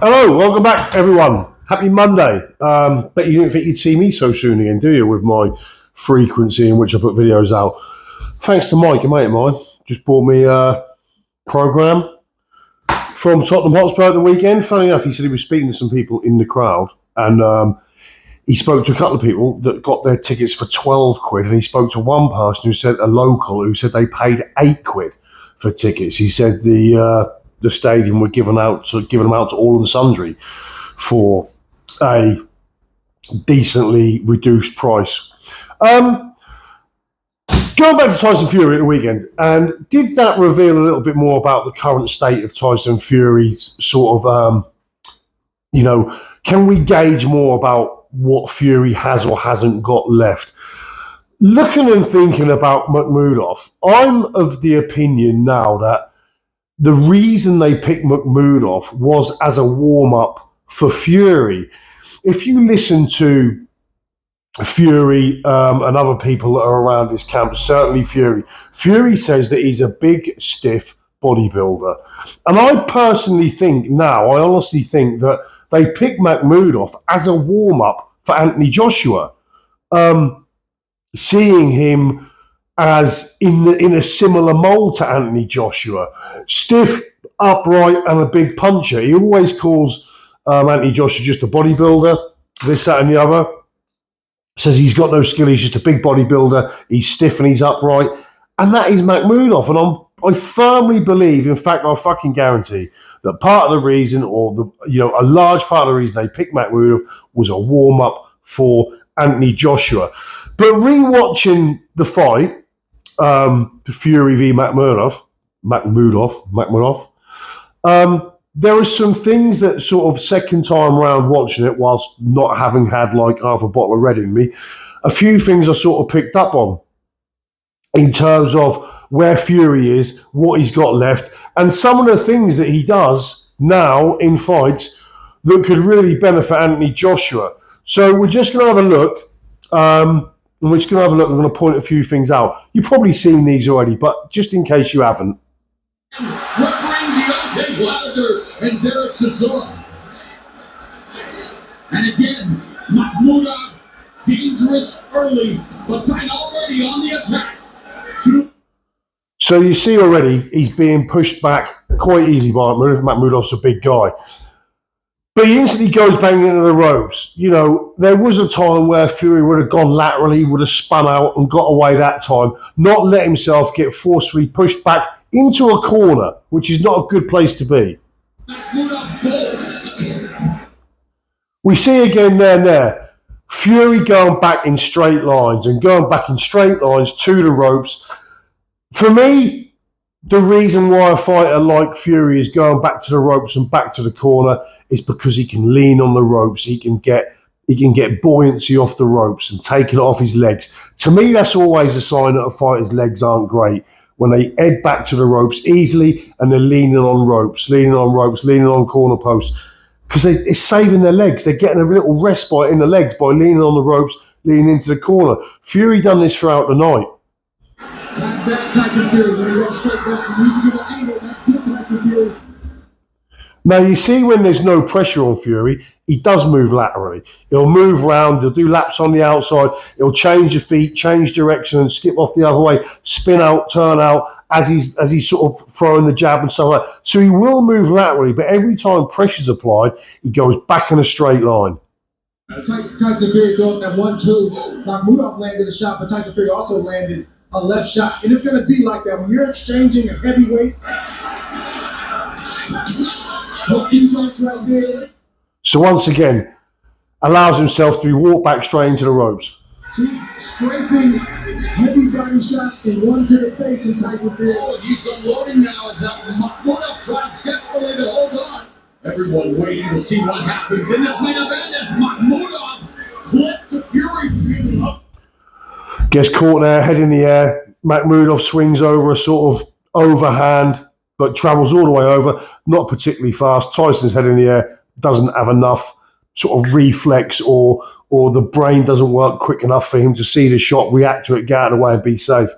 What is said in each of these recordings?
Hello, welcome back, everyone. Happy Monday. Bet you didn't think you'd see me so soon again, do you? With my frequency in which I put videos out. Thanks to Mike, a mate of mine, just bought me a program from Tottenham Hotspur at the weekend. Funny enough, he said he was speaking to some people in the crowd, and he spoke to a couple of people that got their tickets for 12 quid, and he spoke to one person who said a local who said they paid 8 quid for tickets. He said the stadium were giving them out to all and sundry for a decently reduced price. Um, Going back to Tyson Fury at the weekend, and did that reveal a little bit more about the current state of Tyson Fury's sort of, can we gauge more about what Fury has or hasn't got left? Looking and thinking about McMurdoch, I'm of the opinion now that the reason they picked McMurdoch was as a warm up for Fury. If you listen to Fury and other people that are around his camp, certainly Fury says that he's a big, stiff bodybuilder. And I personally think now, I honestly think that they picked McMurdoch as a warm up for Anthony Joshua. Seeing him as in a similar mold to Anthony Joshua, stiff, upright, and a big puncher. He always calls Anthony Joshua just a bodybuilder, this, that, and the other. Says he's got no skill, he's just a big bodybuilder, he's stiff and he's upright. And that is McMurdoch. And I firmly believe, in fact, I fucking guarantee that part of the reason, or a large part of the reason they picked McMurdoch was a warm up for Anthony Joshua. But rewatching the fight, Fury v McMurdoch, there are some things that sort of second time round watching it, whilst not having had like half a bottle of red in me, a few things I sort of picked up on in terms of where Fury is, what he's got left, and some of the things that he does now in fights that could really benefit Anthony Joshua. So we're just going to have a look. I'm going to point a few things out. You've probably seen these already, but just in case you haven't. Refereeing Deontay Wilder and Derek Chisora. And again, Mahmoudov, dangerous early, but kind already on the attack. So you see already, he's being pushed back quite easy by Mahmoudov's a big guy. But he instantly goes banging into the ropes. You know, there was a time where Fury would have gone laterally, would have spun out and got away that time, not let himself get forcefully pushed back into a corner, which is not a good place to be. We see again there, Fury going back in straight lines and going back in straight lines to the ropes. For me, the reason why a fighter like Fury is going back to the ropes and back to the corner is because he can lean on the ropes. He can get buoyancy off the ropes and take it off his legs. To me, that's always a sign that a fighter's legs aren't great, when they head back to the ropes easily and they're leaning on corner posts, because it's saving their legs. They're getting a little respite in the legs by leaning on the ropes, leaning into the corner. Fury done this throughout the night. That's bad Tyson Fury when he goes straight back and he's giving an angle. That's good Tyson Fury. Now, you see when there's no pressure on Fury, he does move laterally. He'll move round, he'll do laps on the outside, he'll change the feet, change direction and skip off the other way, spin out, turn out, as he's sort of throwing the jab and stuff like that. So he will move laterally, but every time pressure's applied, he goes back in a straight line. Tyson Fury throwing that 1-2. Mahmoudov landed a shot, but Tyson Fury also landed a left shot. And it's going to be like that. When you're exchanging as heavyweights, right there. So once again, allows himself to be walked back straight into the ropes. Scraping heavy body shots and one to the face in Tyson Fury. Oh, he's unloading now as Mahmoudov tries desperately to hold on. Everyone waiting to see what happens in this main event as Mahmoudov clips the Fury up. Gets caught there, head in the air. Mahmoudov swings over a sort of overhand, but travels all the way over, not particularly fast. Tyson's head in the air, doesn't have enough sort of reflex, or the brain doesn't work quick enough for him to see the shot, react to it, get out of the way and be safe.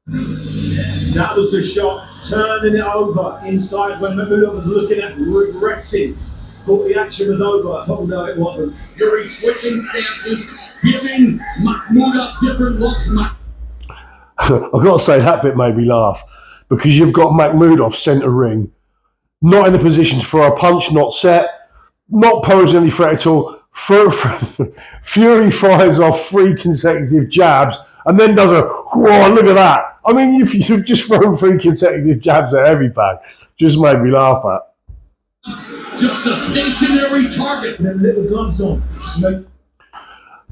That was the shot, turning it over inside when Mahmoudov was looking at resting. Thought the action was over. Oh no, it wasn't. Fury switching stances, giving Mahmoudov different looks. I've got to say, that bit made me laugh because you've got Mahmoudov centre ring, not in the position to throw a punch, not set, not posing any threat at all. Fury fires off 3 consecutive jabs and then does a, whoa, look at that. I mean, you've just thrown 3 consecutive jabs at every bag. Just made me laugh at. Just a stationary target. And little gloves on.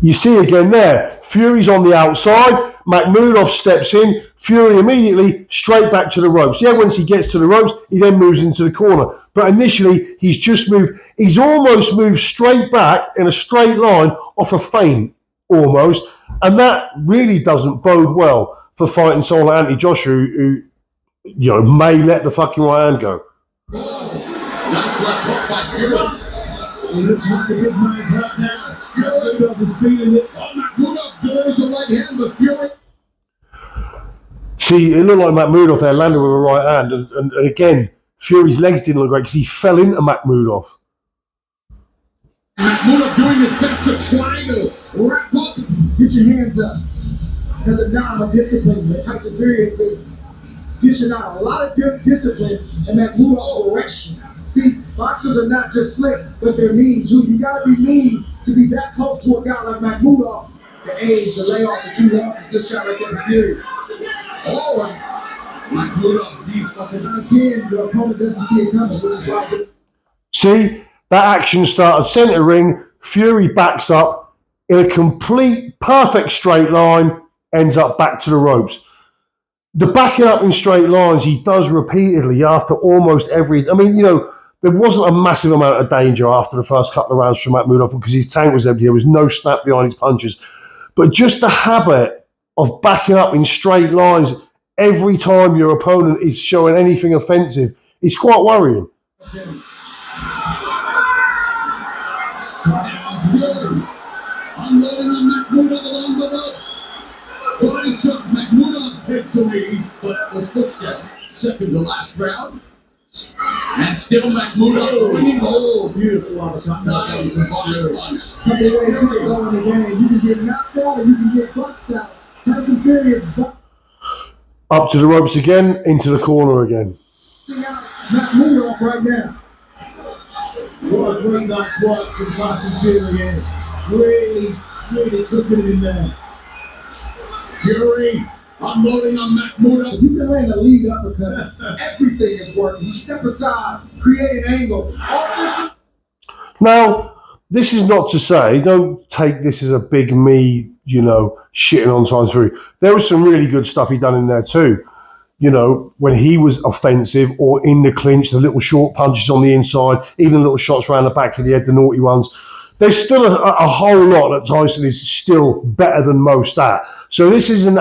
You see again there, Fury's on the outside, Mahmoudov steps in, Fury immediately straight back to the ropes. Yeah, once he gets to the ropes, he then moves into the corner. But initially, he's almost moved straight back in a straight line off a feint, almost. And that really doesn't bode well for fighting someone like Anthony Joshua, who may let the fucking right hand go. Nice left hook by Fury. It looks like the big man's hurt now. Mahmoudov is feeling it. Mahmoudov delivers the right hand, but Fury. See, it looked like Mahmoudov there landed with a right hand, and again, Fury's legs didn't look great because he fell into Mahmoudov. Mahmoudov doing his best to try to wrap up. Get your hands up. There's a lot of discipline that Tyson Fury has been dishing out a lot of discipline and Mahmoudov aggression. See, boxers are not just slick, but they're mean too. You gotta be mean to be that close to a guy like Mahmoudov. The age, the layoff, the 2 losses, this shot right there for Fury. All right. Mahmoudov, these fucking out of 10, the opponent doesn't see it coming, which is why. See, that action started centre ring, Fury backs up in a complete, perfect straight line, ends up back to the ropes. The backing up in straight lines he does repeatedly after almost every. I mean, there wasn't a massive amount of danger after the first couple of rounds from Mahmoudov because his tank was empty. There was no snap behind his punches. But just the habit of backing up in straight lines every time your opponent is showing anything offensive is quite worrying. Unloading on Mahmoudov along the ropes. Body shot, Mahmoudov takes a lead, but was pushed down. Second to last round. And still Mahmoudov winning. Oh, beautiful on the side. Nice body punch. Couple ways you can go in the game. You can get knocked out or you can get boxed out. Tyson Fury is Up to the ropes again, into the corner again. out Mahmoudov right now. What a great night's work from Tyson Fury here. Really, really cooking it in there. Fury unloading on Mahmoudov. You can land a lead uppercut. Everything is working. You step aside, create an angle. Offensive. Now, this is not to say, don't take this as a big me, shitting on Tyson Fury. There was some really good stuff he done in there too. When he was offensive or in the clinch, the little short punches on the inside, even the little shots around the back of the head, the naughty ones. There's still a whole lot that Tyson is still better than most at. So this isn't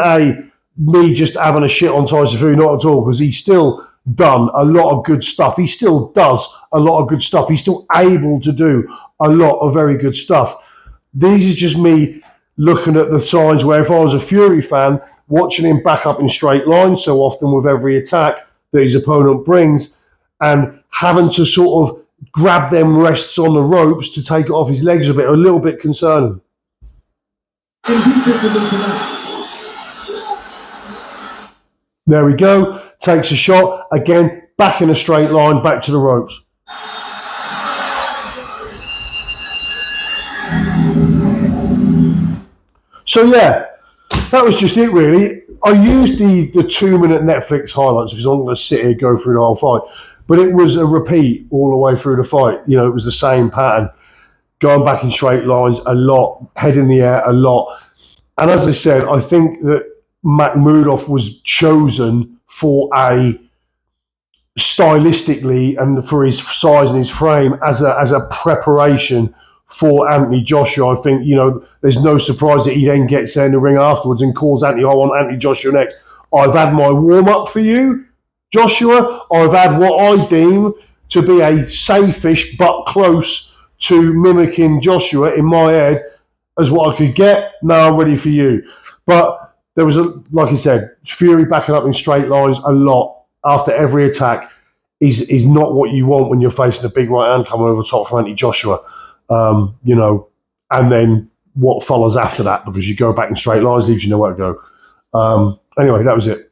me just having a shit on Tyson Fury, not at all, because he's still done a lot of good stuff. He still does a lot of good stuff. He's still able to do a lot of very good stuff. These is just me looking at the times where if I was a Fury fan, watching him back up in straight lines so often with every attack that his opponent brings and having to sort of grab them rests on the ropes to take it off his legs a little bit concerning. There we go. Takes a shot. Again, back in a straight line, back to the ropes. So yeah, that was just it really. I used the 2-minute Netflix highlights because I'm not going to sit here and go through the whole fight. But it was a repeat all the way through the fight. It was the same pattern. Going back in straight lines a lot, head in the air a lot. And as I said, I think that Mahmoudov was chosen for stylistically and for his size and his frame as a preparation for Anthony Joshua. I think, there's no surprise that he then gets there in the ring afterwards and calls Anthony, I want Anthony Joshua next. I've had my warm-up for you, Joshua. I've had what I deem to be a safe-ish but close to mimicking Joshua in my head as what I could get. Now I'm ready for you. But there was, like I said, Fury backing up in straight lines a lot after every attack. is not what you want when you're facing a big right hand coming over top from Anthony Joshua. You know, and then what follows after that, because you go back in straight lines, leaves you nowhere to go. Anyway, that was it.